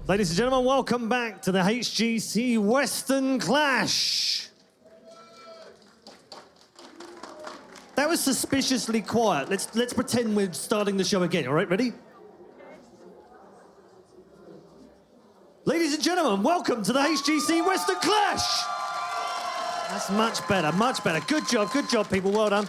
Ladies and gentlemen, welcome back to the HGC Western Clash. That was suspiciously quiet. Let's pretend we're starting the show again. All right, ready? Ladies and gentlemen, welcome to the HGC Western Clash. That's much better, much better. Good job, people. Well done.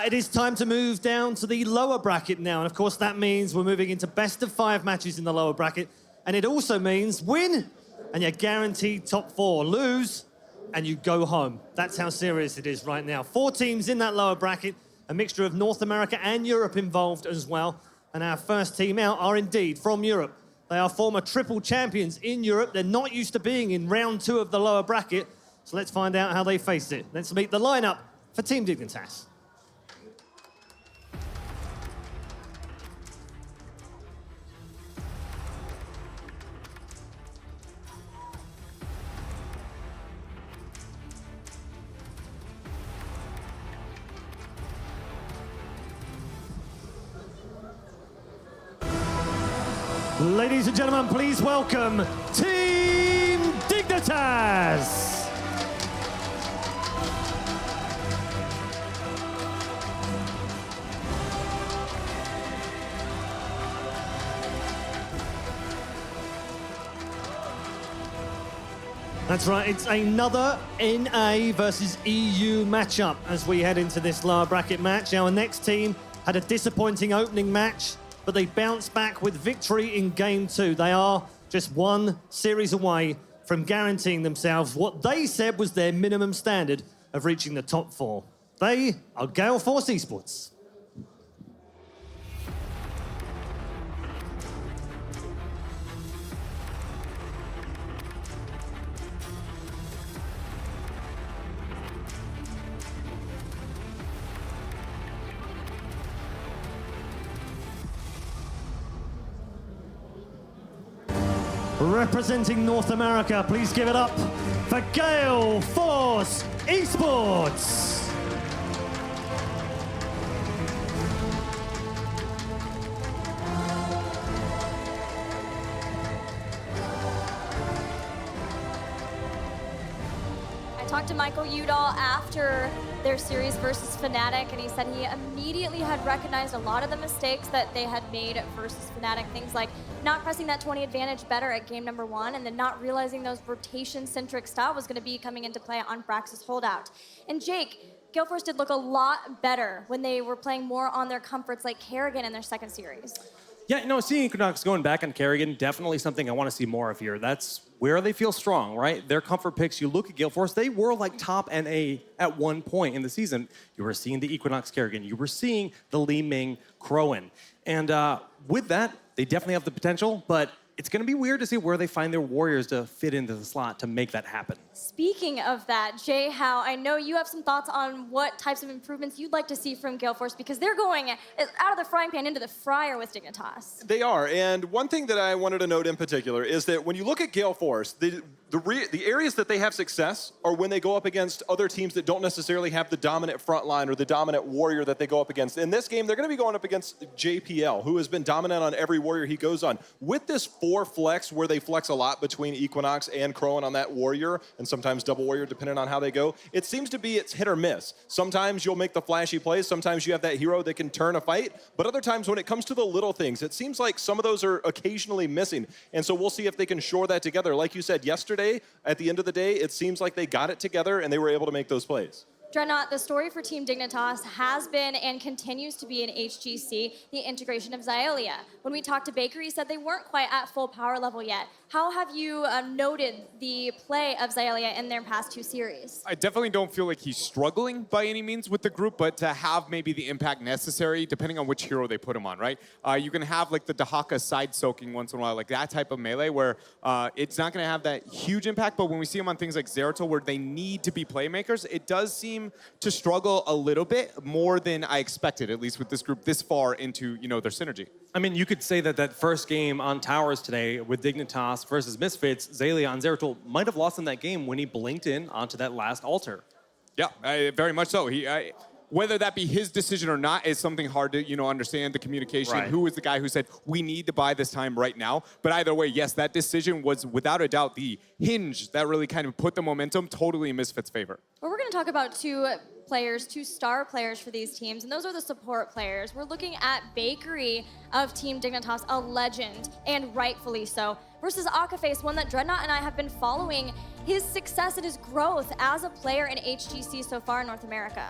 It is time to move down to the lower bracket now. And of course, that means we're moving into best of 5 matches in the lower bracket. And it also means win, and you're guaranteed top 4. Lose, and you go home. That's how serious it is right now. 4 teams in that lower bracket, a mixture of North America and Europe involved as well. And our first team out are indeed from Europe. They are former triple champions in Europe. They're not used to being in round 2 of the lower bracket. So let's find out how they face it. Let's meet the lineup for Team Dignitas. Ladies and gentlemen, please welcome Team Dignitas. That's right, it's another NA versus EU matchup as we head into this lower bracket match. Our next team had a disappointing opening match, but they bounced back with victory in Game 2. They are just 1 series away from guaranteeing themselves what they said was their minimum standard of reaching the top 4. They are Gale Force Esports. Representing North America, please give it up for Gale Force Esports. I talked to Michael Udall after their series versus Fnatic, and he said he immediately had recognized a lot of the mistakes that they had made versus Fnatic. Things like not pressing that 20 advantage better at game number 1, and then not realizing those rotation-centric style was going to be coming into play on Brax's holdout. And Jake, Gale Force did look a lot better when they were playing more on their comforts like Kerrigan in their second series. Yeah, no, seeing Equinox going back on Kerrigan, definitely something I want to see more of here. That's where they feel strong, right? Their comfort picks, you look at Gale Force, they were like top NA at one point in the season. You were seeing the Equinox Kerrigan, you were seeing the Li Ming Crowan. And with that, they definitely have the potential, but it's going to be weird to see where they find their warriors to fit into the slot to make that happen. Speaking of that, Jay Howe, I know you have some thoughts on what types of improvements you'd like to see from Gale Force, because they're going out of the frying pan into the fryer with Dignitas. They are, and one thing that I wanted to note in particular is that when you look at Gale Force, the areas that they have success are when they go up against other teams that don't necessarily have the dominant front line or the dominant warrior that they go up against. In this game, they're going to be going up against JPL, who has been dominant on every warrior he goes on. With this 4 flex, where they flex a lot between Equinox and Crowan on that warrior, and sometimes double warrior, depending on how they go, it seems to be it's hit or miss. Sometimes you'll make the flashy plays, sometimes you have that hero that can turn a fight, but other times when it comes to the little things, it seems like some of those are occasionally missing. And so we'll see if they can shore that together. Like you said yesterday, at the end of the day, it seems like they got it together and they were able to make those plays. Dreadnought, the story for Team Dignitas has been and continues to be in HGC, the integration of Xylia. When we talked to Baker, he said they weren't quite at full power level yet. How have you noted the play of Xylia in their past 2 series? I definitely don't feel like he's struggling by any means with the group, but to have maybe the impact necessary, depending on which hero they put him on, right? You can have like the Dahaka side soaking once in a while, like that type of melee where it's not going to have that huge impact, but when we see him on things like Zeratul where they need to be playmakers, it does seem to struggle a little bit more than I expected, at least with this group this far into, you know, their synergy. I mean, you could say that that first game on Towers today with Dignitas versus Misfits, Xaylia on Zeratul might have lost in that game when he blinked in onto that last altar. Yeah, very much so. whether that be his decision or not is something hard to, understand the communication. Right. Who was the guy who said, we need to buy this time right now? But either way, yes, that decision was without a doubt the hinge that really kind of put the momentum totally in Misfits' favor. Well, we're going to talk about two star players for these teams, and those are the support players. We're looking at Bakery of Team Dignitas, a legend, and rightfully so, versus Akaface, one that Dreadnought and I have been following his success and his growth as a player in HGC so far in North America.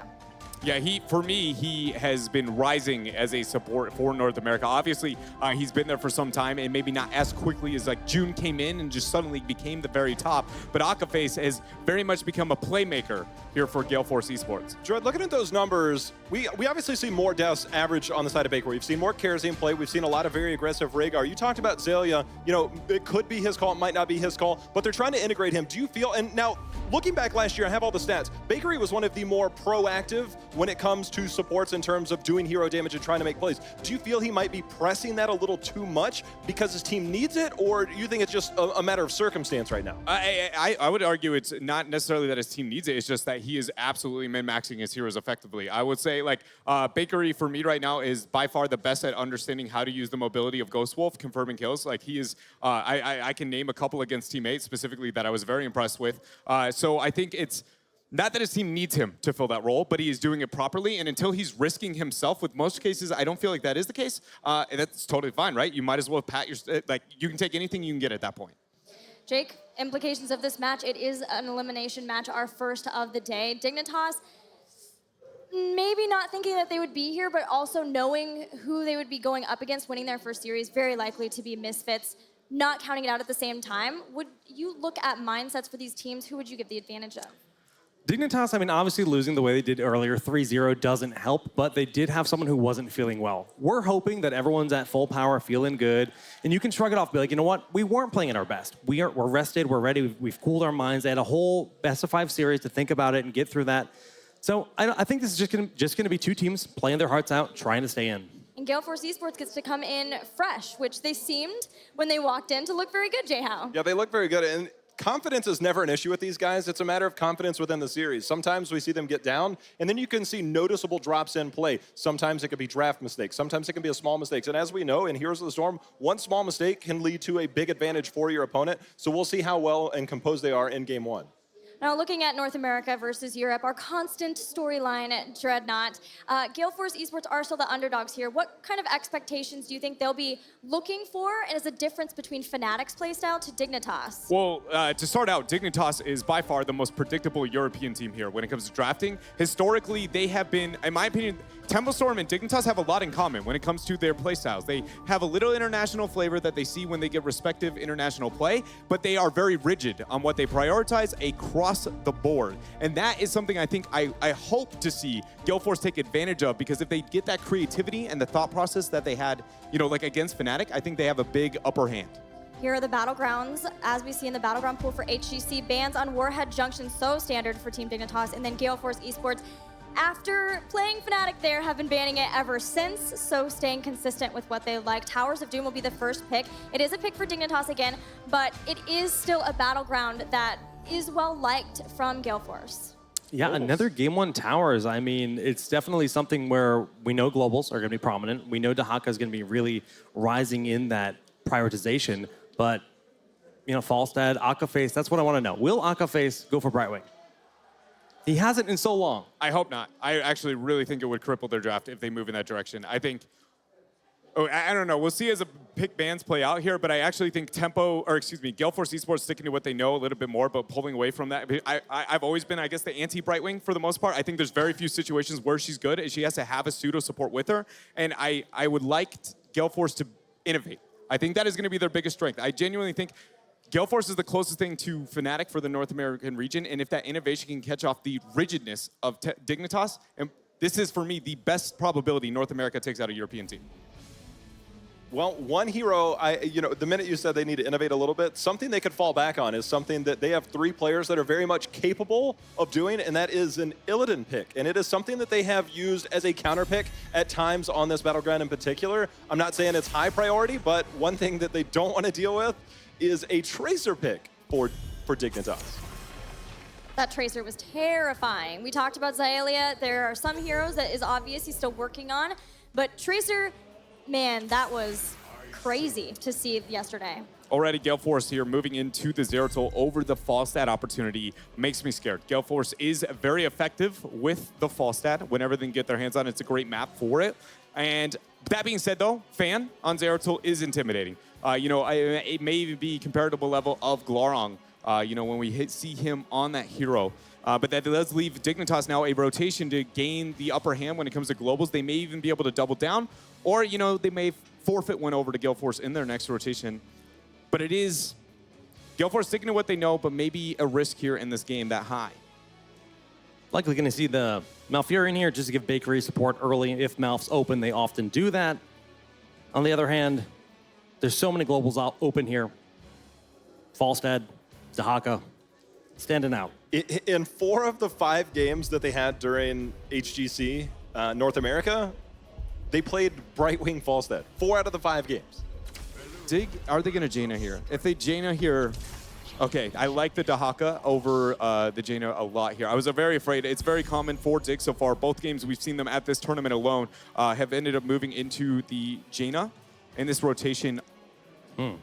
Yeah, for me, he has been rising as a support for North America. Obviously, he's been there for some time, and maybe not as quickly as like June came in and just suddenly became the very top. But Akaface has very much become a playmaker here for Gale Force Esports. Dread, looking at those numbers, we obviously see more deaths average on the side of Baker. We've seen more Kerosene play. We've seen a lot of very aggressive Rhaegar. You talked about Zelia. It could be his call. It might not be his call. But they're trying to integrate him. Do you feel, and now looking back last year, I have all the stats. Bakery was one of the more proactive when it comes to supports in terms of doing hero damage and trying to make plays. Do you feel he might be pressing that a little too much because his team needs it, or do you think it's just a matter of circumstance right now? I would argue it's not necessarily that his team needs it, it's just that he is absolutely min-maxing his heroes effectively. I would say, Bakery for me right now is by far the best at understanding how to use the mobility of Ghost Wolf, confirming kills. Like, he is, I can name a couple against teammates specifically that I was very impressed with. So I think it's not that his team needs him to fill that role, but he is doing it properly. And until he's risking himself, with most cases, I don't feel like that is the case. And that's totally fine, right? You might as well pat your, you can take anything you can get at that point. Jake, implications of this match. It is an elimination match, our first of the day. Dignitas, maybe not thinking that they would be here, but also knowing who they would be going up against, winning their first series, very likely to be Misfits, not counting it out at the same time. Would you look at mindsets for these teams? Who would you give the advantage of? Dignitas, obviously losing the way they did earlier, 3-0 doesn't help, but they did have someone who wasn't feeling well. We're hoping that everyone's at full power, feeling good, and you can shrug it off, be like, you know what, we weren't playing at our best. We're rested, we're ready, we've cooled our minds. They had a whole best-of-5 series to think about it and get through that. So I think this is just gonna be two teams playing their hearts out, trying to stay in. And Gale Force Esports gets to come in fresh, which they seemed, when they walked in, to look very good, Jay-How. Yeah, they look very good. And confidence is never an issue with these guys. It's a matter of confidence within the series. Sometimes we see them get down, and then you can see noticeable drops in play. Sometimes it could be draft mistakes. Sometimes it can be a small mistake. And as we know, in Heroes of the Storm, one small mistake can lead to a big advantage for your opponent. So we'll see how well and composed they are in Game 1. Now, looking at North America versus Europe, our constant storyline at Dreadnought, Gale Force Esports are still the underdogs here. What kind of expectations do you think they'll be looking for, and is a difference between Fnatic's playstyle to Dignitas? Well, to start out, Dignitas is by far the most predictable European team here when it comes to drafting. Historically, they have been, in my opinion, Templestorm and Dignitas have a lot in common when it comes to their playstyles. They have a little international flavor that they see when they get respective international play, but they are very rigid on what they prioritize across the board. And that is something I think I hope to see Gale Force take advantage of, because if they get that creativity and the thought process that they had, against Fnatic, I think they have a big upper hand. Here are the battlegrounds. As we see in the battleground pool for HGC, bans on Warhead Junction, so standard for Team Dignitas, and then Gale Force Esports, after playing Fnatic there, have been banning it ever since, so staying consistent with what they like. Towers of Doom will be the first pick. It is a pick for Dignitas again, but it is still a battleground that is well liked from Gale Force. Yeah, another Game 1 Towers. It's definitely something where we know globals are going to be prominent. We know Dahaka is going to be really rising in that prioritization, but Falstad, Akaface, that's what I want to know. Will Akaface go for Brightwing? He hasn't in so long. I hope not. I actually really think it would cripple their draft if they move in that direction. I think, I don't know. We'll see as the pick bans play out here, but I actually think Gale Force Esports sticking to what they know a little bit more, but pulling away from that. I've always been, I guess, the anti-Brightwing for the most part. I think there's very few situations where she's good, and she has to have a pseudo support with her. And I would like Gale Force to innovate. I think that is going to be their biggest strength. I genuinely think Gale Force is the closest thing to Fnatic for the North American region, and if that innovation can catch off the rigidness of Dignitas, and this is, for me, the best probability North America takes out a European team. Well, one hero, the minute you said they need to innovate a little bit, something they could fall back on is something that they have 3 players that are very much capable of doing, and that is an Illidan pick. And it is something that they have used as a counter pick at times on this battleground in particular. I'm not saying it's high priority, but one thing that they don't want to deal with is a Tracer pick for Dignitas. That Tracer was terrifying. We talked about Xylia. There are some heroes that is obvious he's still working on, but Tracer, man, that was crazy to see yesterday. Already, Gale Force here moving into the Zeratul over the Falstad opportunity makes me scared. Gale Force is very effective with the Falstad whenever they can get their hands on it. It's a great map for it. And that being said, though, Fan on Zeratul is intimidating. It may even be comparable level of Glarong, when we see him on that hero. But that does leave Dignitas now a rotation to gain the upper hand when it comes to globals. They may even be able to double down, or, they may forfeit one over to Gale Force in their next rotation. But it is Gale Force sticking to what they know, but maybe a risk here in this game that high. Likely going to see the Malfurion here just to give Bakery support early. If Malf's open, they often do that. On the other hand, there's so many globals out open here. Falstad, Dahaka, standing out. In 4 of the 5 games that they had during HGC North America, they played Brightwing Falstad. 4 out of the 5 games. Are they going to Jaina here? If they Jaina here, okay, I like the Dahaka over the Jaina a lot here. I was very afraid. It's very common for Dig so far. Both games we've seen them at this tournament alone have ended up moving into the Jaina in this rotation.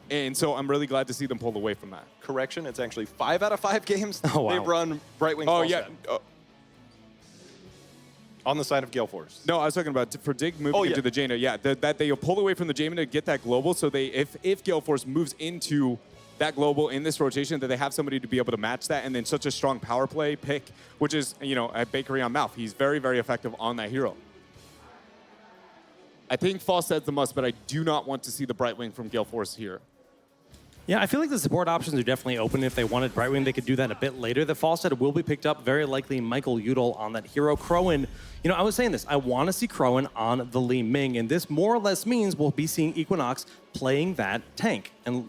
And so I'm really glad to see them pull away from that. Correction, it's actually 5 out of 5 games Oh, wow. they've run Brightwing Oh, Falstad. yeah. On the side of Gale Force. No, I was talking about for Dig moving into the Jaina. Yeah, that they pull away from the Jaina to get that global. So if Gale Force moves into that global in this rotation, that they have somebody to be able to match that, and then such a strong power play pick, which is at Bakery on Malf. He's very, very effective on that hero. I think Falstad's the must, but I do not want to see the Brightwing from Gale Force here. Yeah, I feel like the support options are definitely open. If they wanted Brightwing, they could do that a bit later. The Falstad will be picked up, very likely Michael Udall on that hero. Crowan, I was saying this, I want to see Crowan on the Li Ming, and this more or less means we'll be seeing Equinox playing that tank. And,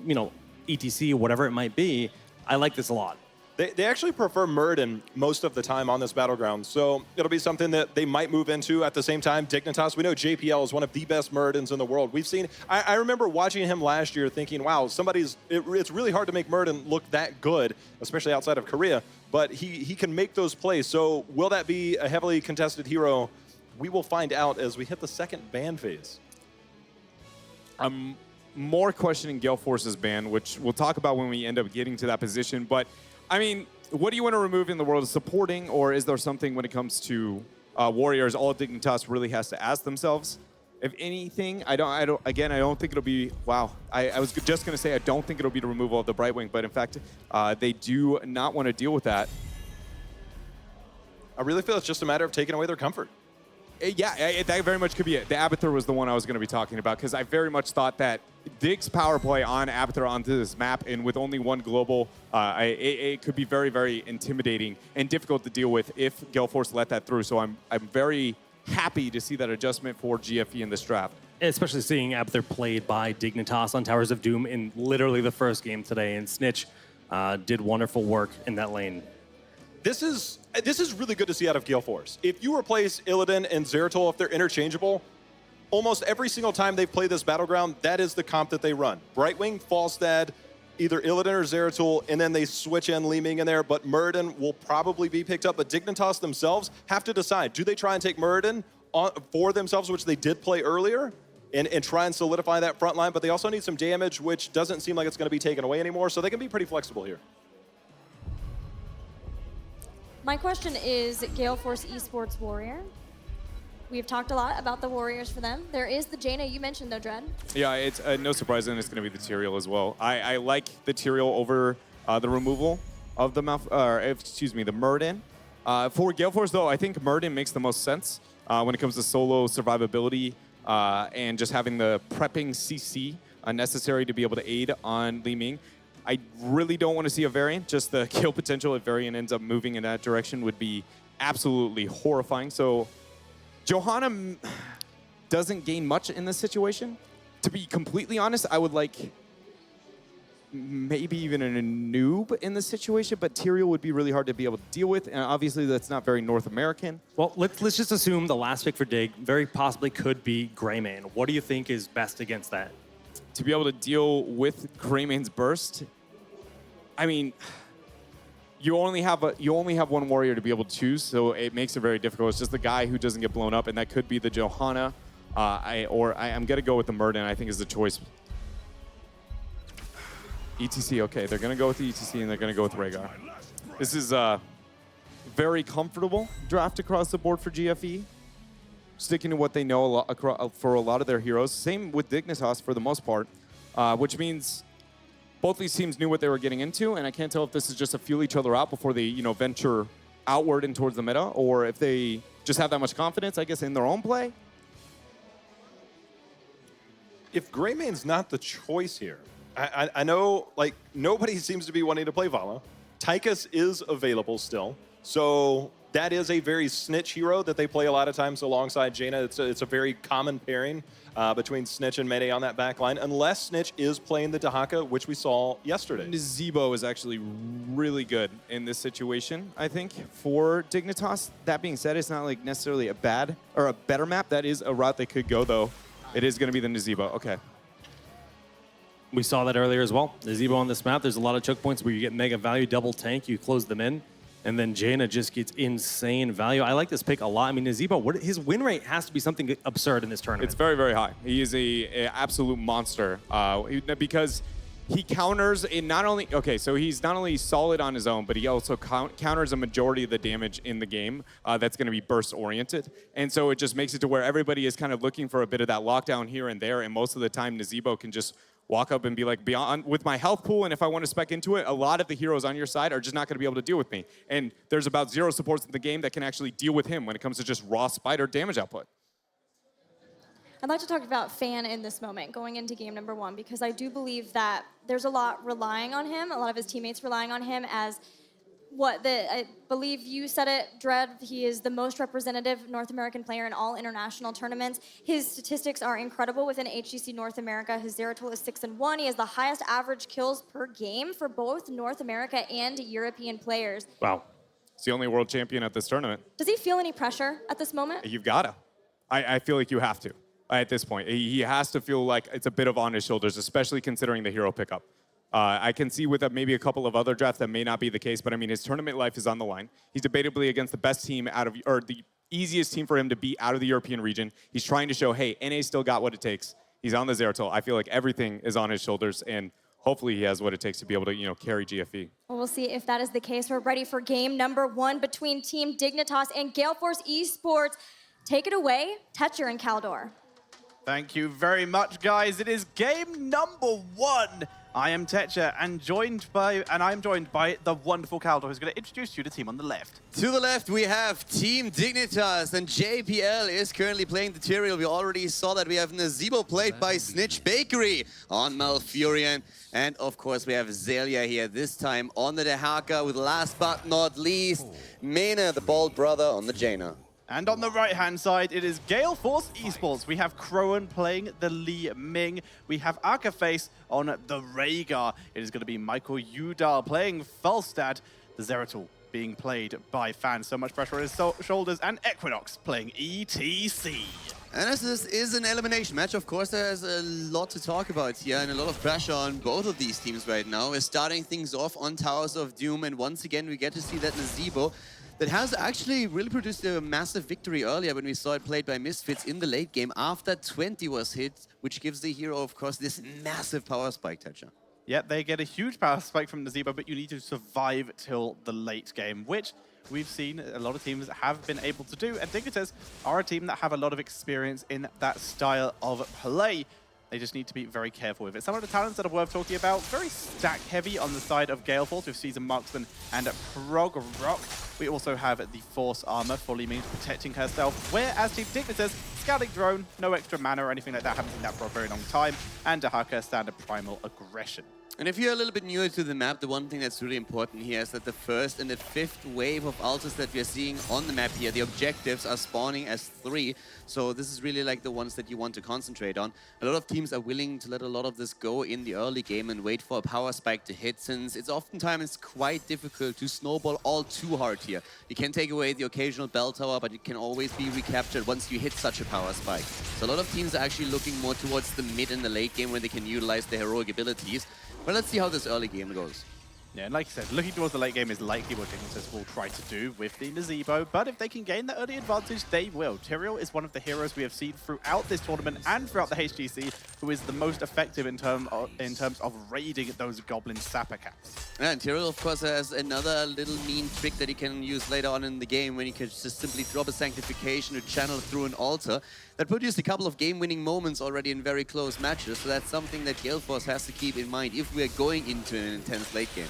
ETC, whatever it might be, I like this a lot. They actually prefer Murden most of the time on this battleground, so it'll be something that they might move into at the same time. Dignitas, we know JPL is one of the best Murdens in the world. We've seen, I remember watching him last year thinking, wow, it's really hard to make Murden look that good, especially outside of Korea, but he can make those plays. So will that be a heavily contested hero? We will find out as we hit the second ban phase. I'm more questioning Gale Force's ban, which we'll talk about when we end up getting to that position, but I mean, what do you want to remove in the world of supporting, or is there something when it comes to Warriors, all Dignitas really has to ask themselves? If anything, I don't think it'll be, wow. I was just going to say I don't think it'll be the removal of the Brightwing, but in fact, they do not want to deal with that. I really feel it's just a matter of taking away their comfort. Yeah, that very much could be it. The Abathur was the one I was going to be talking about, because I very much thought that Dig's power play on Abathur onto this map, and with only one global, it could be very, very intimidating and difficult to deal with if Gale Force let that through. So I'm very happy to see that adjustment for GFE in this draft. Especially seeing Abathur played by Dignitas on Towers of Doom in literally the first game today, and Snitch did wonderful work in that lane. This is really good to see out of Gale Force. If you replace Illidan and Zeratul, if they're interchangeable, almost every single time they've played this battleground, that is the comp that they run. Brightwing, Falstad, either Illidan or Zeratul, and then they switch in Li Ming in there, but Muradin will probably be picked up. But Dignitas themselves have to decide, do they try and take Muradin for themselves, which they did play earlier, and try and solidify that front line, but they also need some damage, which doesn't seem like it's going to be taken away anymore, so they can be pretty flexible here. My question is Gale Force Esports Warrior. We've talked a lot about the Warriors for them. There is the Jaina you mentioned though, Dread. Yeah, it's no surprise, and it's going to be the Tyrael as well. I like the Tyrael over the removal of the Muradin. For Gale Force though, I think Muradin makes the most sense when it comes to solo survivability and just having the prepping CC necessary to be able to aid on Li Ming. I really don't want to see a variant. Just the kill potential if variant ends up moving in that direction would be absolutely horrifying. So Johanna doesn't gain much in this situation. To be completely honest, I would like maybe even a noob in this situation, but Tyrael would be really hard to be able to deal with, and obviously that's not very North American. Well, let's just assume the last pick for Dig very possibly could be Greymane. What do you think is best against that? To be able to deal with Greymane's burst, I mean, you only have one warrior to be able to choose, so it makes it very difficult. It's just the guy who doesn't get blown up, and that could be the Johanna, I'm gonna go with the Murden. I think is the choice. ETC, okay, they're gonna go with the ETC and they're gonna go with Rhaegar. This is a very comfortable draft across the board for GFE, sticking to what they know for a lot of their heroes. Same with Dignitas for the most part, which means both these teams knew what they were getting into, and I can't tell if this is just to feel each other out before they, venture outward and towards the meta, or if they just have that much confidence, I guess, in their own play. If Greymane's not the choice here, I know, like, nobody seems to be wanting to play Vala. Tychus is available still, so that is a very Snitch hero that they play a lot of times alongside Jaina. It's a very common pairing between Snitch and Mayday on that back line, unless Snitch is playing the Dahaka, which we saw yesterday. Nazebo is actually really good in this situation, I think, for Dignitas. That being said, it's not like necessarily a bad or a better map. That is a route they could go, though. It is going to be the Nazebo. Okay. We saw that earlier as well. Nazebo on this map, there's a lot of choke points where you get mega value, double tank, you close them in, and then Jaina just gets insane value. I like this pick a lot. I mean, Nazebo, his win rate has to be something absurd in this tournament. It's very, very high. He is a absolute monster because he counters in not only, okay, so he's not only solid on his own, but he also counters a majority of the damage in the game that's going to be burst oriented. And so it just makes it to where everybody is kind of looking for a bit of that lockdown here and there. And most of the time, Nazebo can just walk up and be like, beyond with my health pool, and if I want to spec into it, a lot of the heroes on your side are just not going to be able to deal with me. And there's about 0 supports in the game that can actually deal with him when it comes to just raw spider damage output. I'd like to talk about Fan in this moment, going into game number 1, because I do believe that there's a lot relying on him, a lot of his teammates relying on him as I believe you said it, Dread, he is the most representative North American player in all international tournaments. His statistics are incredible within HGC North America. His Zeratul is 6-1. He has the highest average kills per game for both North America and European players. Wow. He's the only world champion at this tournament. Does he feel any pressure at this moment? You've got to. I feel like you have to at this point. He has to feel like it's a bit of on his shoulders, especially considering the hero pickup. I can see with maybe a couple of other drafts that may not be the case, but I mean, his tournament life is on the line. He's debatably against the best team or the easiest team for him to beat out of the European region. He's trying to show, hey, NA still got what it takes. He's on the Zeratul. I feel like everything is on his shoulders, and hopefully he has what it takes to be able to, carry GFE. Well, we'll see if that is the case. We're ready for game number 1 between Team Dignitas and Gale Force Esports. Take it away, Tetcher and Caldor. Thank you very much, guys. It is game number 1. I am Tetcher, and I'm joined by the wonderful Caldor, who's going to introduce you to the team on the left. To the left, we have Team Dignitas, and JPL is currently playing the Tyrael. We already saw that. We have Nazebo played by Snitch Bakery on Malfurion. And of course, we have Zelia here, this time on the Dehaka, with last but not least, Mena, the bald brother, on the Jaina. And on the right-hand side, it is Gale Force Esports. We have Crowan playing the Li Ming. We have Akaface on the Rhaegar. It is going to be Michael Udall playing Falstad. The Zeratul being played by Fan. So much pressure on his shoulders. And Equinox playing ETC. And as this is an elimination match, of course, there's a lot to talk about here and a lot of pressure on both of these teams right now. We're starting things off on Towers of Doom, and once again, we get to see that Nazebo that has actually really produced a massive victory earlier when we saw it played by Misfits in the late game after 20 was hit, which gives the hero, of course, this massive power spike, Tetcher. Yep, they get a huge power spike from Nazebo, but you need to survive till the late game, which we've seen a lot of teams have been able to do. And Dignitas are a team that have a lot of experience in that style of play. They just need to be very careful with it. Some of the talents that are worth talking about, very stack heavy on the side of Gale Force with Season Marksman and Prog Rock. We also have the Force Armor, fully means protecting herself, whereas Team Dignitas, Scouting Drone, no extra mana or anything like that, haven't seen that for a very long time, and Dahaka, standard Primal Aggression. And if you're a little bit newer to the map, the one thing that's really important here is that the first and the fifth wave of ultis that we're seeing on the map here, the objectives are spawning as 3. So this is really like the ones that you want to concentrate on. A lot of teams are willing to let a lot of this go in the early game and wait for a power spike to hit, since it's oftentimes quite difficult to snowball all too hard here. You can take away the occasional bell tower, but it can always be recaptured once you hit such a power spike. So a lot of teams are actually looking more towards the mid and the late game where they can utilize their heroic abilities. But let's see how this early game goes. Yeah, and like you said, looking towards the late game is likely what Dignitas will try to do with the Nazebo, but if they can gain the early advantage, they will. Tyrael is one of the heroes we have seen throughout this tournament and throughout the HGC, who is the most effective in terms of raiding those Goblin Sapper caps. Yeah, and Tyrael, of course, has another little mean trick that he can use later on in the game when he can just simply drop a Sanctification to channel through an altar. That produced a couple of game-winning moments already in very close matches, so that's something that Gale Force has to keep in mind if we're going into an intense late game.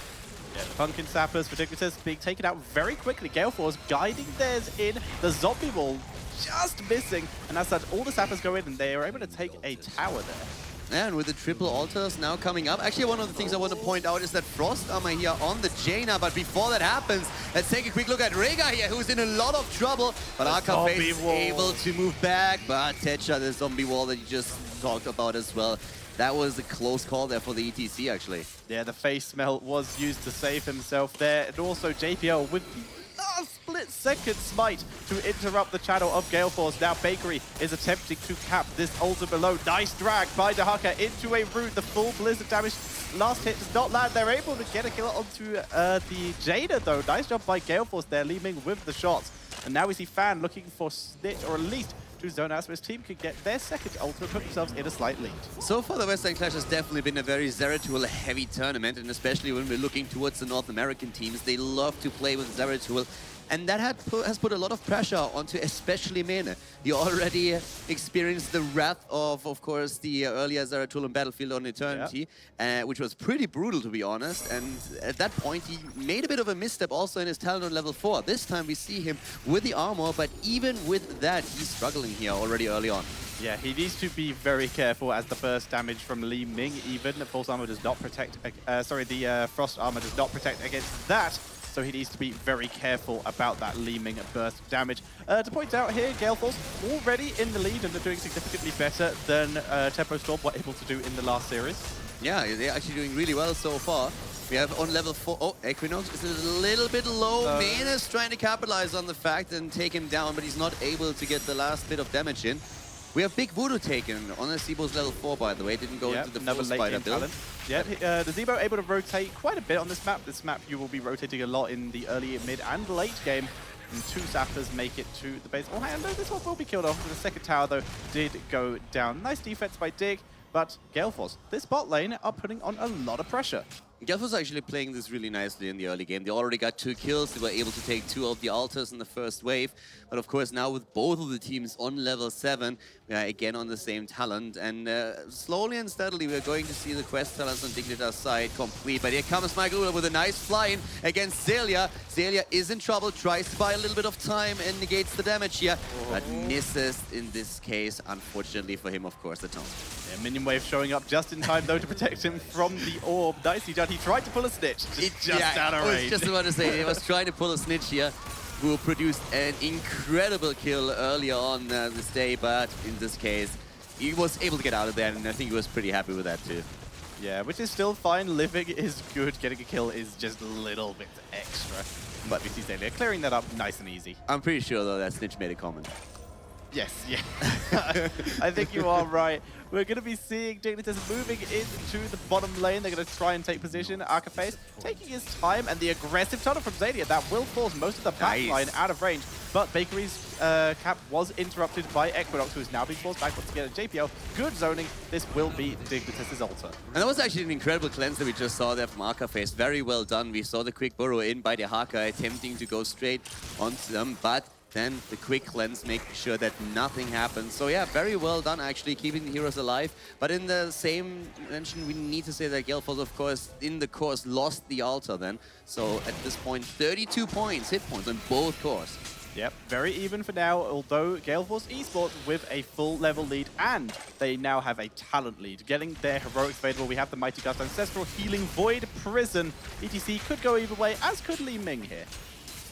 Yeah, the Pumpkin Sappers for Dignitas being taken out very quickly. Gale Force guiding theirs in, the zombie wall just missing, and as such, all the Sappers go in and they are able to take a tower there. Yeah, and with the triple altars now coming up, actually one of the things I want to point out is that Frost Armor here on the Jaina, but before that happens, let's take a quick look at Rega here, who's in a lot of trouble, but Arcaface is able to move back, but Tetra, the zombie wall that you just talked about as well. That was a close call there for the ETC, actually. Yeah, the face melt was used to save himself there, and also JPL with the last split-second smite to interrupt the channel of Gale Force. Now Bakery is attempting to cap this altar below. Nice drag by Dahaka into a root. The full blizzard damage. Last hit does not land. They're able to get a kill onto the Jada, though. Nice job by Gale Force there, leaving with the shots. And now we see Fan looking for Snitch, or at least to zone out so his team could get their second ult and put themselves in a slight lead. So far, the Western Clash has definitely been a very Zeratul-heavy tournament, and especially when we're looking towards the North American teams, they love to play with Zeratul. And that has put a lot of pressure onto especially Mene. You already experienced the wrath of course, the earlier Zeratul on Battlefield on Eternity, which was pretty brutal, to be honest. And at that point, he made a bit of a misstep also in his talent on level 4. This time we see him with the armor, but even with that, he's struggling here already early on. Yeah, he needs to be very careful as the burst damage from Li Ming even. The Pulse Armor does not protect, the Frost Armor does not protect against that. So he needs to be very careful about that Li Ming burst damage. To point out here, Gale Force already in the lead and they're doing significantly better than Tempo Storm were able to do in the last series. Yeah, they're actually doing really well so far. We have on level 4, oh, Equinox is a little bit low. Mane is trying to capitalize on the fact and take him down, but he's not able to get the last bit of damage in. We have Big Voodoo taken on the Zeebo's level 4, by the way. Didn't go into the full spider build. Yeah, the Zeebo able to rotate quite a bit on this map. This map you will be rotating a lot in the early, mid, and late game. And 2 Sappers make it to the base. Oh, and this one will be killed off. The second tower, though, did go down. Nice defense by Dig, but Gale Force, this bot lane, are putting on a lot of pressure. Gale Force actually playing this really nicely in the early game. They already got 2 kills. They were able to take 2 of the altars in the first wave. But of course, now with both of the teams on level 7, we are again on the same talent. And slowly and steadily, we're going to see the quest talents on Dignitas' side complete. But here comes Michael with a nice fly-in against Zelia. Zelia is in trouble, tries to buy a little bit of time and negates the damage here. But misses in this case, unfortunately for him, of course, the taunt. Yeah, minion wave showing up just in time, though, to protect him from the orb. Nicely done. He tried to pull a snitch, just out of range. I was just about to say, he was trying to pull a snitch here, who produced an incredible kill earlier on this day, but in this case, he was able to get out of there, and I think he was pretty happy with that too. Yeah, which is still fine. Living is good. Getting a kill is just a little bit extra. But we see Zelia clearing that up nice and easy. I'm pretty sure, though, that snitch made a comment. Yes, yeah. I think you are right. We're going to be seeing Dignitas moving into the bottom lane. They're going to try and take position. Arcaface taking his time, and the aggressive tunnel from Zelia. That will force most of the backline out of range. But Bakery's cap was interrupted by Equinox, who is now being forced back once again at JPL. Good zoning. This will be Dignitas' altar. And that was actually an incredible cleanse that we just saw there from Arcaface. Very well done. We saw the quick burrow in by the Haka, attempting to go straight onto them, but then the quick cleanse, making sure that nothing happens. So yeah, very well done actually, keeping the heroes alive. But in the same mention, we need to say that Gale Force, of course, in the course, lost the altar then. So at this point, 32 points, hit points on both cores. Yep, very even for now, although Gale Force Esports with a full level lead, and they now have a talent lead. Getting their heroics available, we have the Mighty Gust Ancestral, Healing Void, Prison. ETC could go either way, as could Li Ming here.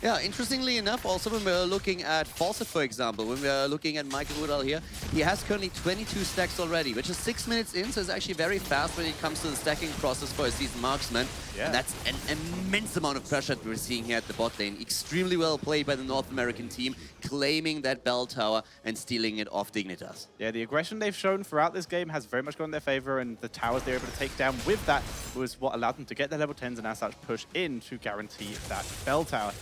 Yeah, interestingly enough, also when we're looking at Fawcett, for example, when we're looking at Michael Rudolph here, he has currently 22 stacks already, which is 6 minutes in, so it's actually very fast when it comes to the stacking process for a seasoned marksman. Yeah. And that's an immense amount of pressure that we're seeing here at the bot lane. Extremely well played by the North American team, claiming that bell tower and stealing it off Dignitas. Yeah, the aggression they've shown throughout this game has very much gone in their favor, and the towers they're able to take down with that was what allowed them to get their level 10s and as such push in to guarantee that bell tower.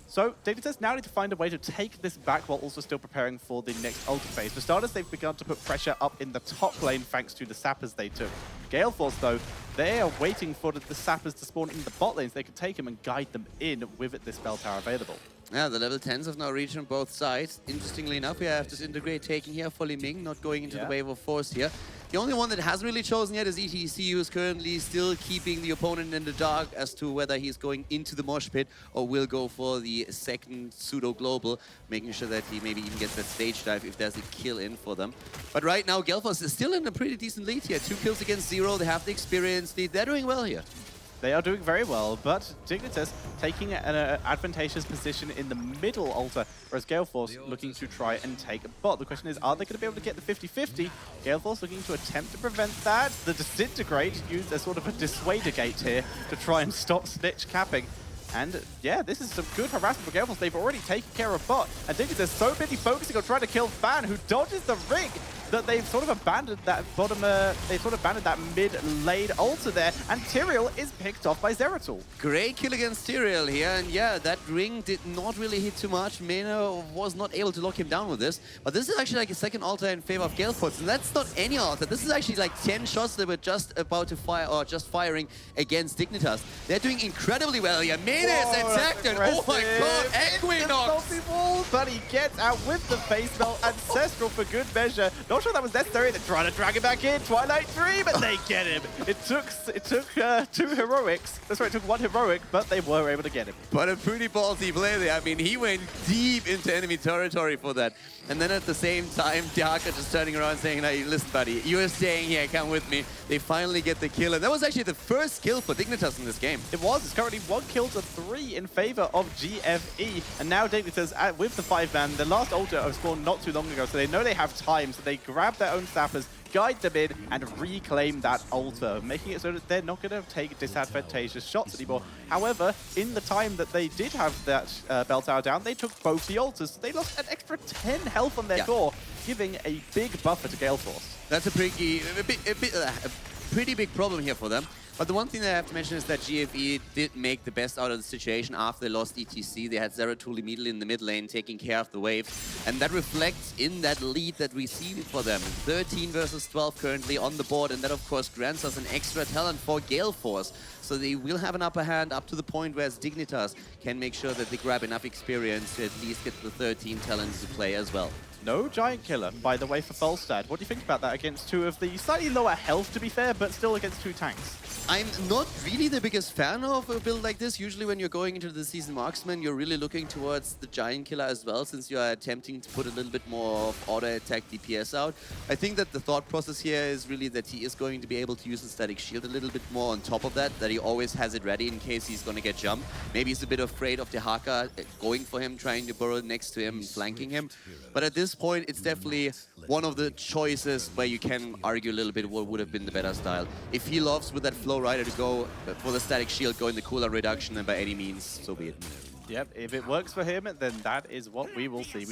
So, Dignitas now need to find a way to take this back while also still preparing for the next ulti phase. For starters, they've begun to put pressure up in the top lane thanks to the sappers they took. Gale Force, though, they are waiting for the sappers to spawn in the bot lanes. They can take them and guide them in with this bell tower available. Yeah, the level 10s have now reached on both sides. Interestingly enough, we have Disintegrate taking here for Li Ming, not going into the wave of force here. The only one that hasn't really chosen yet is ETC, who is currently still keeping the opponent in the dark as to whether he's going into the mosh pit or will go for the second pseudo-global, making sure that he maybe even gets that stage dive if there's a kill in for them. But right now, Gale Force is still in a pretty decent lead here. 2 kills against 0, they have the experience lead, they're doing well here. They are doing very well, but Dignitas taking an advantageous position in the middle altar, whereas Gale Force looking to try and take a bot. The question is, are they going to be able to get the 50-50? Gale Force looking to attempt to prevent that. The Disintegrate used as sort of a dissuader gate here to try and stop Snitch capping. And yeah, this is some good harassment for Gale Force. They've already taken care of bot. And Dignitas so busy focusing on trying to kill Fan, who dodges the ring, that they've sort of abandoned that bottom, they've sort of abandoned that mid-lane altar there, and Tyrael is picked off by Zeratul. Great kill against Tyrael here, and yeah, that ring did not really hit too much. Mena was not able to lock him down with this, but this is actually like a second altar in favor of Gale Force, and that's not any altar. This is actually like 10 shots that were just about to fire, or just firing against Dignitas. They're doing incredibly well here. Mena is attacked, and oh my god, Equinox! But he gets out with the face melt. Ancestral for good measure. Not sure that was necessary. They're trying to drag him back in. Twilight 3, but they get him. It took 2 heroics. That's right, it took 1 heroic, but they were able to get him. But a pretty ballsy play there. I mean, he went deep into enemy territory for that. And then at the same time, Daka just turning around saying, hey, listen, buddy, you are staying here, come with me. They finally get the kill. And that was actually the first kill for Dignitas in this game. It was. It's currently 1 kill to 3 in favor of GFE. And now Dignitas, with the 5-man, the last altar was spawned not too long ago, so they know they have time. So they grab their own sappers, guide them in, and reclaim that altar, making it so that they're not going to take disadvantageous shots anymore. However, in the time that they did have that bell tower down, they took both the altars. So they lost an extra 10 health on their core, giving a big buffer to Gale Force. That's a pretty big problem here for them. But the one thing that I have to mention is that GFE did make the best out of the situation after they lost ETC. They had Zeratul immediately in the mid lane taking care of the wave. And that reflects in that lead that we see for them. 13 versus 12 currently on the board. And that, of course, grants us an extra talent for Gale Force. So they will have an upper hand up to the point where Dignitas can make sure that they grab enough experience to at least get the 13 talents to play as well. No Giant Killer, by the way, for Volstad. What do you think about that against 2 of the slightly lower health, to be fair, but still against 2 tanks? I'm not really the biggest fan of a build like this. Usually when you're going into the season marksman, you're really looking towards the Giant Killer as well, since you are attempting to put a little bit more of auto attack DPS out. I think that the thought process here is really that he is going to be able to use the static shield a little bit more on top of that, that he always has it ready in case he's going to get jumped. Maybe he's a bit afraid of the Haka going for him, trying to burrow next to him and flanking him. But at this point, it's definitely one of the choices where you can argue a little bit what would have been the better style. If he loves with that flow rider to go for the static shield, go in the cooldown reduction, and by any means, so be it. Yep, if it works for him, then that is what we will see.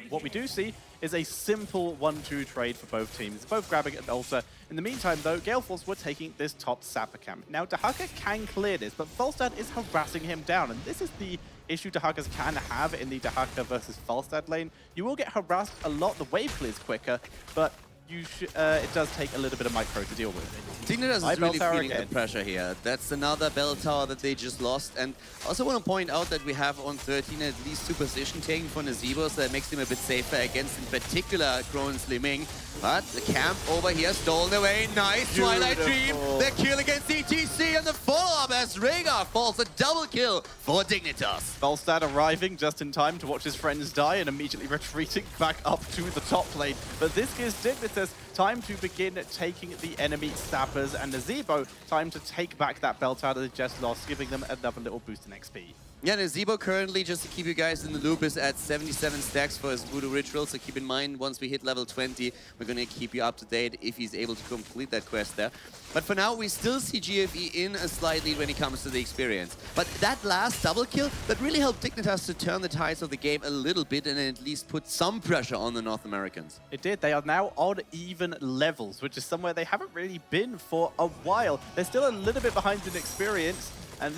What we do see is a simple 1-2 trade for both teams, both grabbing an altar. In the meantime, though, Gale Force were taking this top sapper camp. Now, Dahaka can clear this, but Volstad is harassing him down, and this is the issue Dahakas can have in the Dahaka versus Volstad lane. You will get harassed a lot, the wave clears quicker, but it does take a little bit of micro to deal with. Dignitas is really feeling the pressure here. That's another bell tower that they just lost. And I also want to point out that we have on 13 at least 2 position taking for Nazeebo, so that makes him a bit safer against, in particular, Kronos Li Ming. But the camp over here stolen away. Nice Twilight Dream. The kill against ETC, and the follow-up as Rhaegar falls. A double kill for Dignitas. Volstad arriving just in time to watch his friends die and immediately retreating back up to the top lane. But this gives Dignitas time to begin taking the enemy sappers, and Nazeebo time to take back that bell tower that they just lost, giving them another little boost in XP. Yeah, Zebo currently, just to keep you guys in the loop, is at 77 stacks for his Voodoo Ritual. So keep in mind, once we hit level 20, we're going to keep you up to date if he's able to complete that quest there. But for now, we still see GFE in a slight lead when it comes to the experience. But that last double kill, that really helped Dignitas to turn the tides of the game a little bit and at least put some pressure on the North Americans. It did. They are now on even levels, which is somewhere they haven't really been for a while. They're still a little bit behind in experience, and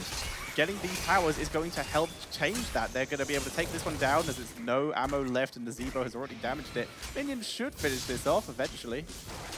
getting these towers is going to help change that. They're going to be able to take this one down as there's no ammo left and the Zebo has already damaged it. Minions should finish this off eventually.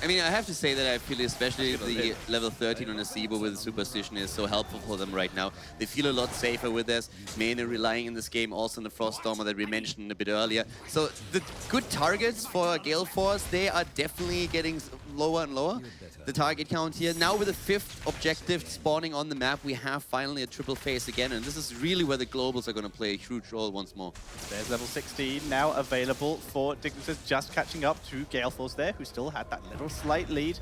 I mean, I have to say that I feel especially the level 13 on the Zebo with Superstition is so helpful for them right now. They feel a lot safer with this, mainly relying in this game also on the Froststormer that we mentioned a bit earlier. So the good targets for Gale Force, they are definitely getting lower and lower. The target count here. Now with the 5th objective spawning on the map, we have finally a triple phase again, and this is really where the Globals are going to play a huge role once more. There's level 16 now available for Dignitas, just catching up to Gale Force there, who still had that little slight lead.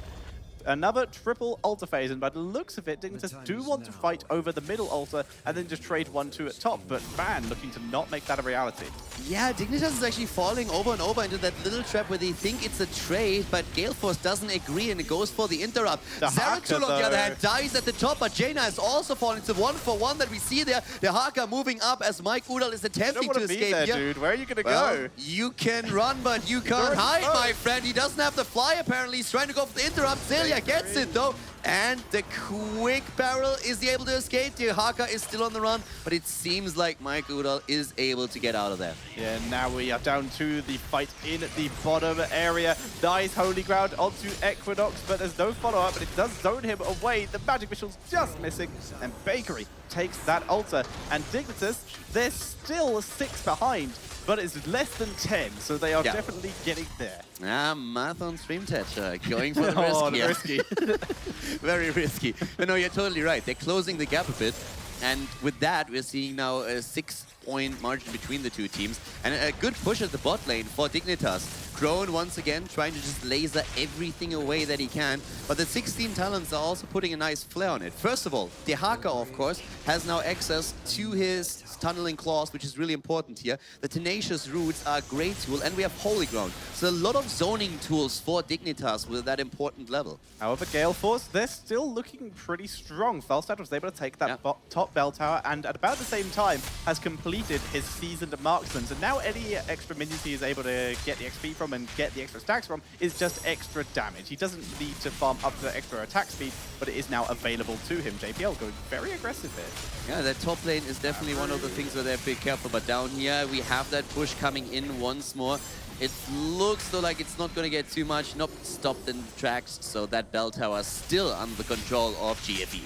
Another triple altar phase, and by the looks of it, Dignitas do want to fight over the middle altar and then just trade 1-2 at top, but Van looking to not make that a reality. Yeah, Dignitas is actually falling over and over into that little trap where they think it's a trade, but Gale Force doesn't agree and it goes for the interrupt. Zeratul, on the other hand, dies at the top, but Jaina is also falling. It's a 1-for-1 that we see there. The Haka moving up as Mike Udall is attempting to escape there, here. dude. Where are you going to Well, go? you can run, but you can't hide, my friend. He doesn't have the fly, apparently. He's trying to go for the interrupt. Zelia gets it, though. And the quick barrel, is he able to escape? The Haka is still on the run, but it seems like Mike Udall is able to get out of there. Yeah, now we are down to the fight in the bottom area. Nice Holy Ground onto Equinox, but there's no follow-up, but it does zone him away. The Magic Missile's just missing, and Bakery takes that altar. And Dignitas, they're still 6 behind, but it's less than 10, so they are definitely getting there. Math on stream touch, going for the risky. Very risky. But no, you're totally right. They're closing the gap a bit. And with that, we're seeing now a 6-point margin between the two teams. And a good push at the bot lane for Dignitas. Crone once again trying to just laser everything away that he can. But the 16 talents are also putting a nice flair on it. First of all, the Haka, of course, has now access to his tunneling claws, which is really important here. The Tenacious Roots are a great tool, and we have Holy Ground. So a lot of zoning tools for Dignitas with that important level. However, Gale Force, they're still looking pretty strong. Falstad was able to take that top bell tower, and at about the same time has completed his seasoned marksman. So now any extra minions he is able to get the XP from and get the extra stacks from is just extra damage. He doesn't need to farm up to the extra attack speed, but it is now available to him. JPL going very aggressive here. Yeah, that top lane is definitely one of the things where they have to be careful. But down here, we have that push coming in once more. It looks though like it's not going to get too much. Nope, stopped in the tracks. So that bell tower is still under control of GFE.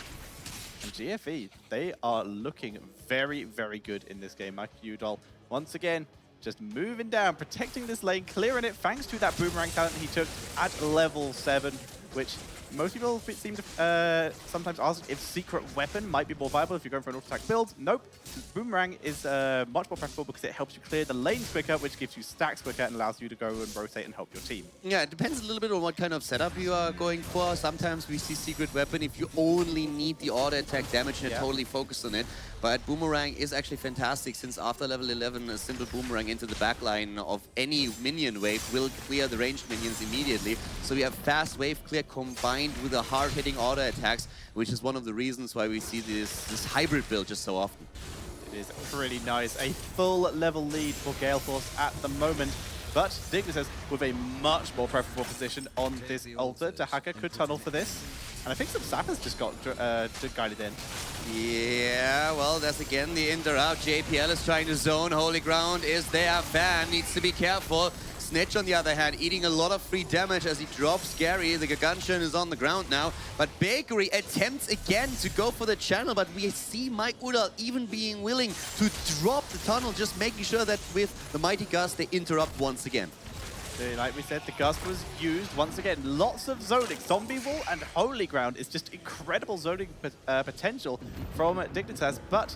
And GFE, they are looking very, very good in this game. Mike Udall, once again, just moving down, protecting this lane, clearing it, thanks to that boomerang talent he took at level 7, which most people seem to sometimes ask if Secret Weapon might be more viable if you're going for an auto-attack build. Nope. Boomerang is much more preferable because it helps you clear the lanes quicker, which gives you stacks quicker and allows you to go and rotate and help your team. Yeah, it depends a little bit on what kind of setup you are going for. Sometimes we see Secret Weapon if you only need the auto-attack damage and totally focus on it. But Boomerang is actually fantastic since after level 11, a simple Boomerang into the backline of any minion wave will clear the ranged minions immediately. So we have fast wave clear combined with the hard-hitting auto attacks, which is one of the reasons why we see this hybrid build just so often. It is pretty nice. A full level lead for Gale Force at the moment. But Dignitas with a much more preferable position on this altar. Dahaka could tunnel for this. And I think some Sappers just got guided in. Yeah, well, that's again the interrupt. JPL is trying to zone. Holy Ground is there. Van needs to be careful. Snitch, on the other hand, eating a lot of free damage as he drops Gary. The Gargantian is on the ground now. But Bakery attempts again to go for the channel, but we see Mike Udall even being willing to drop the tunnel, just making sure that with the Mighty Gust, they interrupt once again. Like we said, the Gust was used once again. Lots of zoning. Zombie Wall and Holy Ground is just incredible zoning potential from Dignitas, but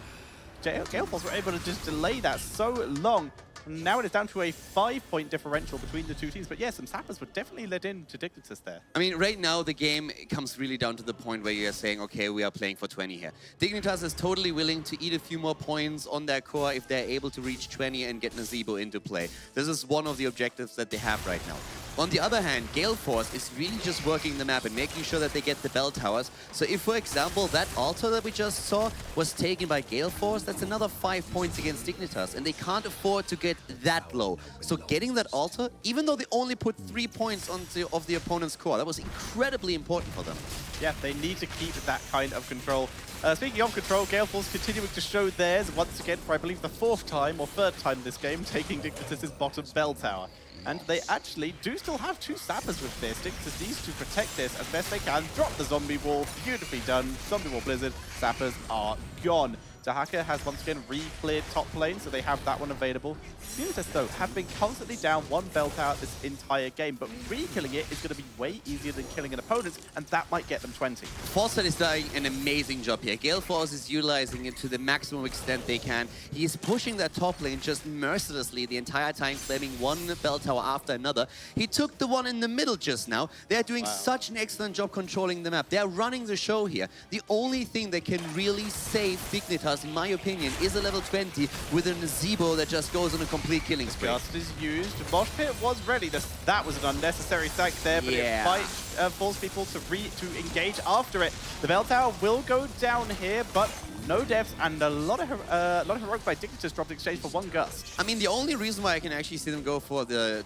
Gale Force were able to just delay that so long. Now it is down to a 5-point differential between the two teams. But yeah, some sappers were definitely led in to Dignitas there. I mean, right now, the game comes really down to the point where you're saying, okay, we are playing for 20 here. Dignitas is totally willing to eat a few more points on their core if they're able to reach 20 and get Nazeebo into play. This is one of the objectives that they have right now. On the other hand, Gale Force is really just working the map and making sure that they get the bell towers. So if, for example, that altar that we just saw was taken by Gale Force, that's another 5 points against Dignitas, and they can't afford to get that low. So getting that altar, even though they only put 3 points of the opponent's core, that was incredibly important for them. Yeah, they need to keep that kind of control. Speaking of control, Gale Force continuing to show theirs once again for, I believe, the 4th time or 3rd time this game, taking Dignitas' bottom bell tower. And they actually do still have 2 sappers with this. Dignitas needs to protect this as best they can. Drop the zombie wall. Beautifully done. Zombie wall blizzard. Sappers are gone. Dahaka has once again re-cleared top lane, so they have that one available. Dignitas, though, have been constantly down 1 bell tower this entire game, but re-killing it is going to be way easier than killing an opponent, and that might get them 20. Forset is doing an amazing job here. Gale Force is utilizing it to the maximum extent they can. He is pushing that top lane just mercilessly the entire time, claiming 1 bell tower after another. He took the one in the middle just now. They are doing such an excellent job controlling the map. They are running the show here. The only thing that can really save Dignitas, in my opinion, is a level 20 with a Nazeebo that just goes on a complete killing spree. Just is used. Mosh Pit was ready. That was an unnecessary sack there, but it might force people to engage after it. The bell tower will go down here, but no deaths and a lot of heroic by Dignitas dropped exchange for 1 gust. I mean, the only reason why I can actually see them go for the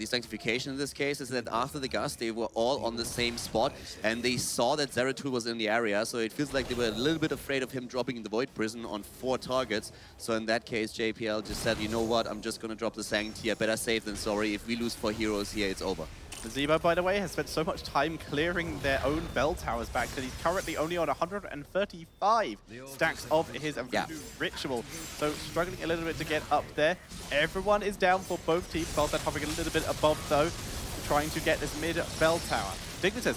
sanctification in this case is that after the gust, they were all on the same spot, and they saw that Zeratul was in the area, so it feels like they were a little bit afraid of him dropping in the Void Prison on 4 targets. So in that case, JPL just said, you know what, I'm just gonna drop the Sancti. I better safe than sorry. If we lose 4 heroes here, it's over. Nazeebo, by the way, has spent so much time clearing their own bell towers back that he's currently only on 135 stacks of his Voodoo Ritual. So struggling a little bit to get up there. Everyone is down for both teams. Falstad hovering a little bit above, though, trying to get this mid bell tower. Dignitas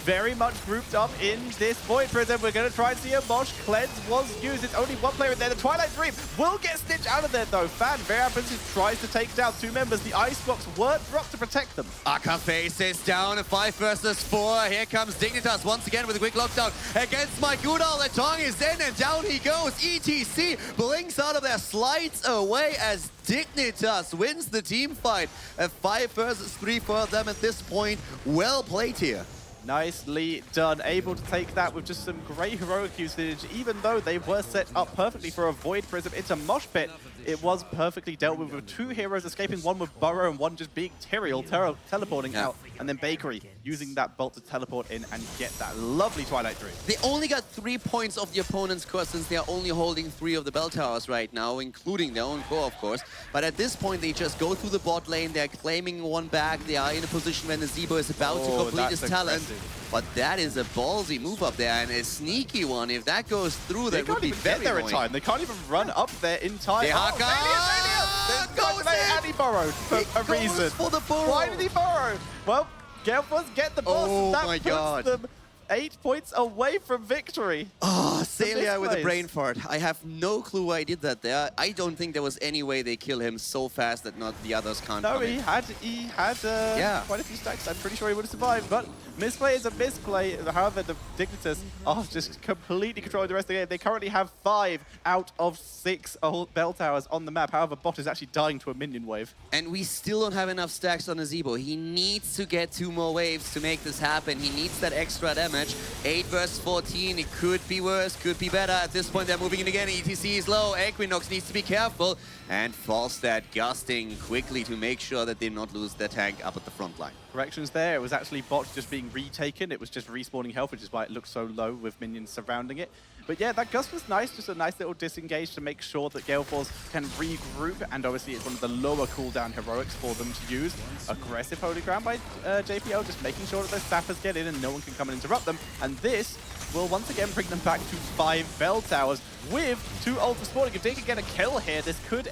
very much grouped up in this Void Prison. We're going to try and see a Mosh Cleanse was used. It's only 1 player in there. The Twilight Dream will get Stitch out of there, though. Fan very happens, tries to take down 2 members. The Ice Blocks were dropped to protect them. Aka faces down a 5 versus 4. Here comes Dignitas once again with a quick lockdown against Mike Udall. The tongue is in and down he goes. ETC blinks out of there, slides away as Dignitas wins the team fight. A 5 versus 3 for them at this point. Well played here. Nicely done. Able to take that with just some great heroic usage, even though they were set up perfectly for a Void Prism into Mosh Pit. It was perfectly dealt with 2 heroes escaping, 1 with Burrow and 1 just being Tyrael teleporting out, and then Bakery using that bolt to teleport in and get that lovely Twilight Dream. They only got 3 points of the opponent's core since they are only holding 3 of the bell towers right now, including their own core, of course. But at this point, they just go through the bot lane. They're claiming 1 back. They are in a position where Nazeebo is about to complete his talent. But that is a ballsy move up there and a sneaky one. If that goes through, that would be very annoying. They can't even get there in time. They can't even run up there in time. Goes and he borrowed for a reason. For the burrow. Why did he borrow? Well, Gale Force get the boss. Oh that my puts God. them 8 points away from victory. Oh, Celia with a brain fart. I have no clue why he did that there. I don't think there was any way they kill him so fast that not the others can't No, come he in. had quite a few stacks. I'm pretty sure he would have survived, but misplay is a misplay. However, the Dignitas are just completely controlling the rest of the game. They currently have 5 out of 6 bell towers on the map. However, Bot is actually dying to a minion wave. And we still don't have enough stacks on Nazeebo. He needs to get 2 more waves to make this happen. He needs that extra damage. 8 versus 14, it could be worse, could be better. At this point, they're moving in again. ETC is low. Equinox needs to be careful. And Falstad gusting quickly to make sure that they not lose their tank up at the front line. Corrections there. It was actually Bot just being retaken. It was just respawning health, which is why it looked so low with minions surrounding it. But yeah, that gust was nice. Just a nice little disengage to make sure that Gale Force can regroup. And obviously, it's one of the lower cooldown heroics for them to use. Aggressive Holy Ground by JPL, just making sure that those sappers get in and no one can come and interrupt them. And this will once again bring them back to 5 bell towers with 2 ultra spawning. If they can get a kill here, this could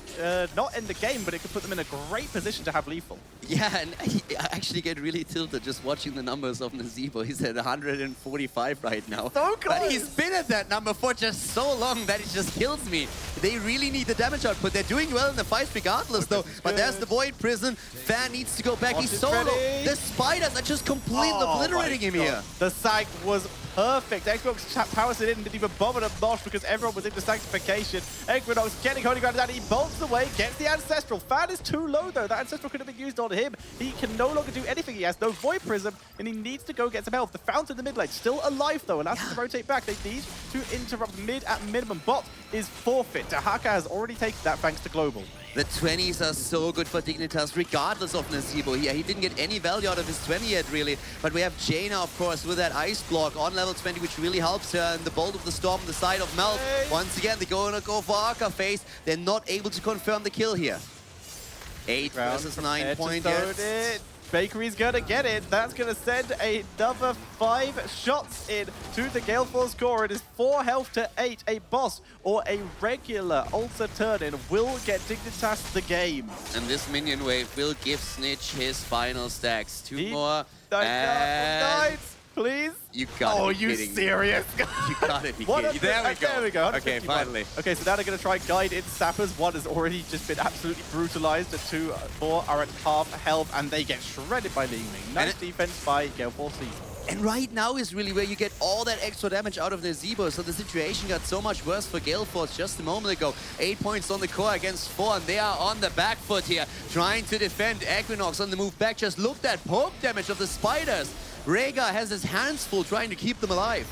not end the game, but it could put them in a great position to have lethal. Yeah, and I actually get really tilted just watching the numbers of Nazeebo. He's at 145 right now. So close. But he's been at that number for just so long that it just kills me. They really need the damage output. They're doing well in the fight regardless, though. But there's the Void Prison. Fan needs to go back. He's so low. The spiders are just completely obliterating him here. The sag was perfect. Equinox powers it in, didn't even bother to mosh because everyone was into sanctification. Equinox getting holy ground down. He bolts away, gets the Ancestral. Fan is too low, though. That Ancestral could have been used on him. He can no longer do anything. He has no Void Prism, and he needs to go get some health. The Fountain in the mid lane, still alive, though, allows him to rotate back. They need to interrupt mid at minimum. Bot is forfeit. Dahaka has already taken that thanks to Global. The 20s are so good for Dignitas, regardless of Nazeebo here. He didn't get any value out of his 20 yet, really. But we have Jaina, of course, with that Ice Block on level 20, which really helps her. And the Bolt of the Storm on the side of Melt. Once again, they're going to go for Arca Phase. They're not able to confirm the kill here. 8 versus 9 point. Bakery's gonna get it. That's gonna send another 5 shots in to the Gale Force core. It is 4 health to 8. A boss or a regular Ultra turn-in will get Dignitas the game. And this minion wave will give Snitch his final stacks. 2 more. Nice, please. You gotta be you kidding me. serious? You gotta be What kidding. There we go. There we go. Okay, 151. finally. Okay, so now they're going to try and guide in Sappers. One has already just been absolutely brutalized. The 2, 4 are at half health, and they get shredded by Ling Ling. Nice defense by Gale Force. And right now is really where you get all that extra damage out of the Nazeebo. So the situation got so much worse for Gale Force just a moment ago. 8 points on the core against 4, and they are on the back foot here, trying to defend. Equinox on the move back. Just look at poke damage of the spiders. Rhaegar has his hands full trying to keep them alive.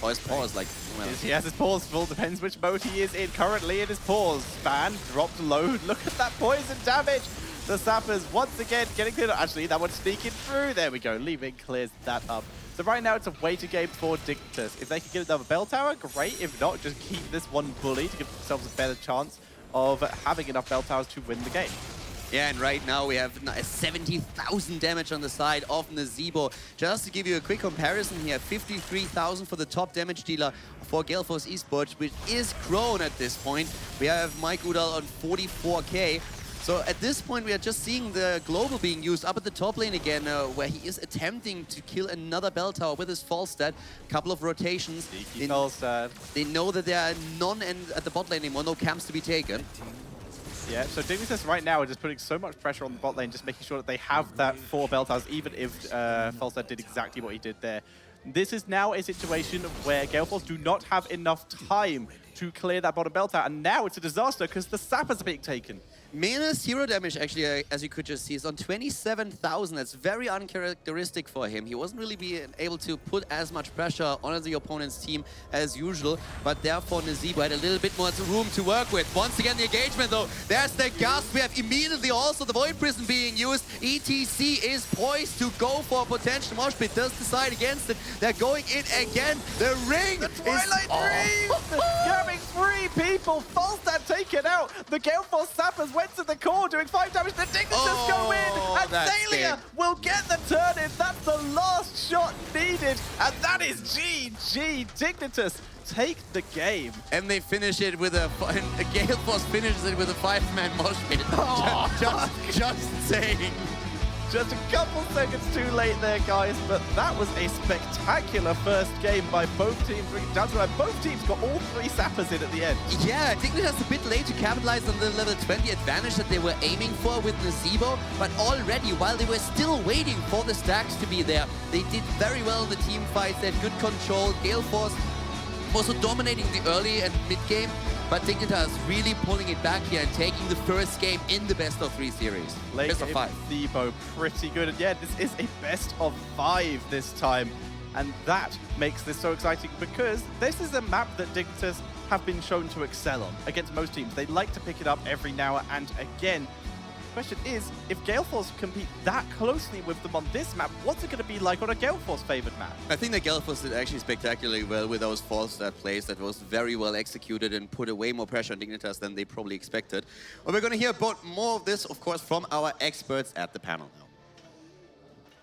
Oh, his paws like... Well. He has his paws full. Depends which mode he is in. Currently in his paws. Fan dropped low. Look at that poison damage. The Sappers once again getting cleared up. Actually, that one's sneaking through. There we go. Leaving clears that up. So right now it's a waiting game for Dignitas. If they can get another bell tower, great. If not, just keep this one bully to give themselves a better chance of having enough bell towers to win the game. Yeah, and right now we have 70,000 damage on the side of Nazeebo. Just to give you a quick comparison here, 53,000 for the top damage dealer for Gale Force Esports, which is Crone at this point. We have Mike Udall on 44k. So at this point, we are just seeing the Global being used up at the top lane again, where he is attempting to kill another bell tower with his Falstad. Couple of rotations. They know that there are none at the bot lane anymore, no camps to be taken. Yeah, so Dignitas right now are just putting so much pressure on the bot lane, just making sure that they have that 4 bell towers, even if Falstad did exactly what he did there. This is now a situation where Gale Force do not have enough time to clear that bottom bell tower, and now it's a disaster because the Sappers are being taken. Mena's hero damage, actually, as you could just see, is on 27,000. That's very uncharacteristic for him. He wasn't really being able to put as much pressure on the opponent's team as usual, but therefore Nazeebo had a little bit more room to work with. Once again, the engagement, though. There's the gust. We have immediately also the Void Prison being used. ETC is poised to go for a potential mosh pit. Does decide against it. They're going in again. The ring The Twilight Dream! Grabbing 3 people. Falstad taken out. The Gale Force Sappers went to the core, doing 5 damage. The Dignitas go in, and Thalia will get the turn in. That's the last shot needed, and that is GG. Dignitas take the game. And they finish it with a Gale Force finishes it with a 5-man mosh pit. Just saying. Just a couple seconds too late there, guys, but that was a spectacular first game by both teams. Down to both teams got all 3 Sappers in at the end. Yeah, I think it was a bit late to capitalize on the level 20 advantage that they were aiming for with Nazeebo, but already, while they were still waiting for the stacks to be there, they did very well in the team fights. They had good control. Gale Force also dominating the early and mid game, but Dignitas really pulling it back here and taking the first game in the best of 3 series. Late best of 5. Debo pretty good, and yeah, this is a best of 5 this time, and that makes this so exciting because this is a map that Dignitas have been shown to excel on against most teams. They like to pick it up every now and again. The question is, if Gale Force compete that closely with them on this map, what's it going to be like on a Gale Force favored map? I think that Gale Force did actually spectacularly well with those Falstad plays. That was very well executed and put way more pressure on Dignitas than they probably expected. Well, we're going to hear about more of this, of course, from our experts at the panel now.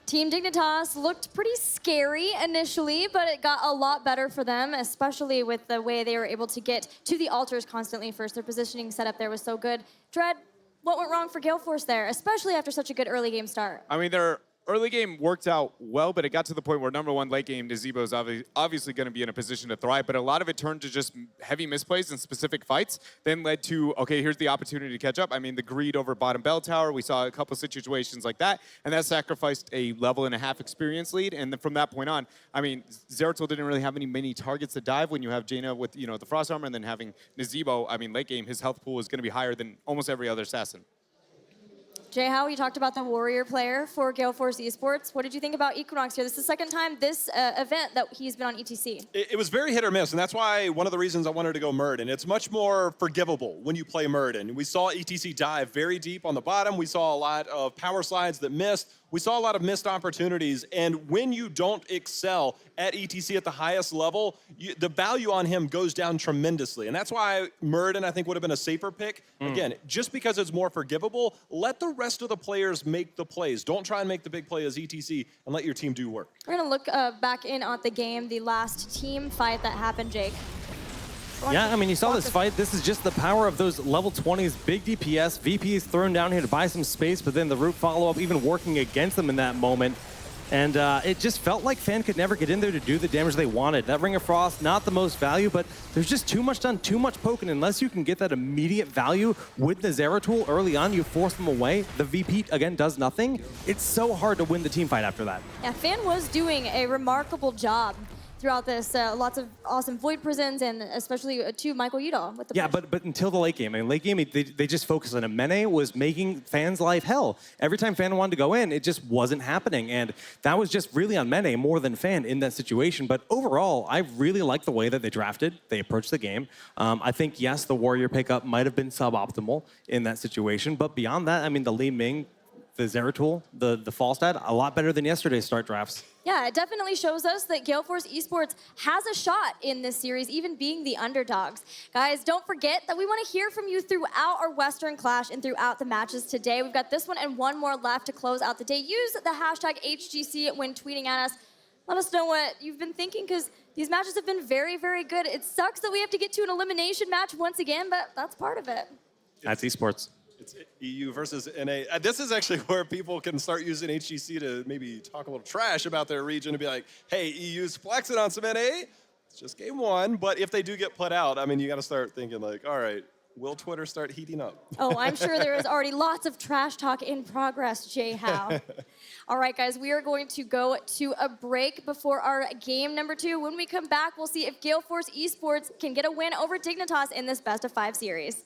Team Dignitas looked pretty scary initially, but it got a lot better for them, especially with the way they were able to get to the altars constantly first. Their positioning setup there was so good. Dread, what went wrong for Gale Force there, especially after such a good early game start? I mean, their early game worked out well, but it got to the point where #1 late game, Nazebo is obviously going to be in a position to thrive, but a lot of it turned to just heavy misplays in specific fights, then led to, okay, here's the opportunity to catch up. I mean, the greed over bottom bell tower, we saw a couple situations like that, and that sacrificed a level and a half experience lead, and then from that point on, I mean, Zeratul didn't really have many targets to dive when you have Jaina with, you know, the frost armor, and then having Nazebo, I mean, late game, his health pool is going to be higher than almost every other assassin. Jay, how you talked about the warrior player for Gale Force Esports. What did you think about Equinox here? This is the second time this event that he's been on ETC. It was very hit or miss, and that's why one of the reasons I wanted to go Murden. It's much more forgivable when you play Murden. We saw ETC dive very deep on the bottom. We saw a lot of power slides that missed. We saw a lot of missed opportunities, and when you don't excel at ETC at the highest level, the value on him goes down tremendously, and that's why Murden, I think, would have been a safer pick. Again, just because it's more forgivable, let the rest of the players make the plays. Don't try and make the big play as ETC, and let your team do work. We're going to look back in on the game, the last team fight that happened, Jake. Yeah, I mean, you saw this fight. This is just the power of those level 20s, big DPS. VP is thrown down here to buy some space, but then the root follow-up even working against them in that moment. And it just felt like Fan could never get in there to do the damage they wanted. That Ring of Frost, not the most value, but there's just too much done, too much poking. Unless you can get that immediate value with the Zeratul early on, you force them away. The VP, again, does nothing. It's so hard to win the team fight after that. Yeah, Fan was doing a remarkable job throughout this, lots of awesome Void Prisons, and especially to Michael Udall with the Yeah, push. but until the late game. I mean, late game, they just focused on it. Mene was making Fan's life hell. Every time Fan wanted to go in, it just wasn't happening. And that was just really on Mene more than Fan in that situation. But overall, I really like the way that they drafted. They approached the game. I think, yes, the Warrior pickup might have been suboptimal in that situation. But beyond that, I mean, the Li Ming, the Zeratul, the Falstad, a lot better than yesterday's start drafts. Yeah, it definitely shows us that Gale Force Esports has a shot in this series, even being the underdogs. Guys, don't forget that we want to hear from you throughout our Western Clash and throughout the matches today. We've got this one and one more left to close out the day. Use the hashtag HGC when tweeting at us. Let us know what you've been thinking, because these matches have been very, very good. It sucks that we have to get to an elimination match once again, but that's part of it. That's esports. It's EU versus NA. This is actually where people can start using HGC to maybe talk a little trash about their region and be like, hey, EU's flexing on some NA. It's just game one. But if they do get put out, I mean, you got to start thinking like, all right, will Twitter start heating up? Oh, I'm sure there is already lots of trash talk in progress, Jay Howe. All right, guys, we are going to go to a break before our game number 2. When we come back, we'll see if Gale Force Esports can get a win over Dignitas in this best of 5 series.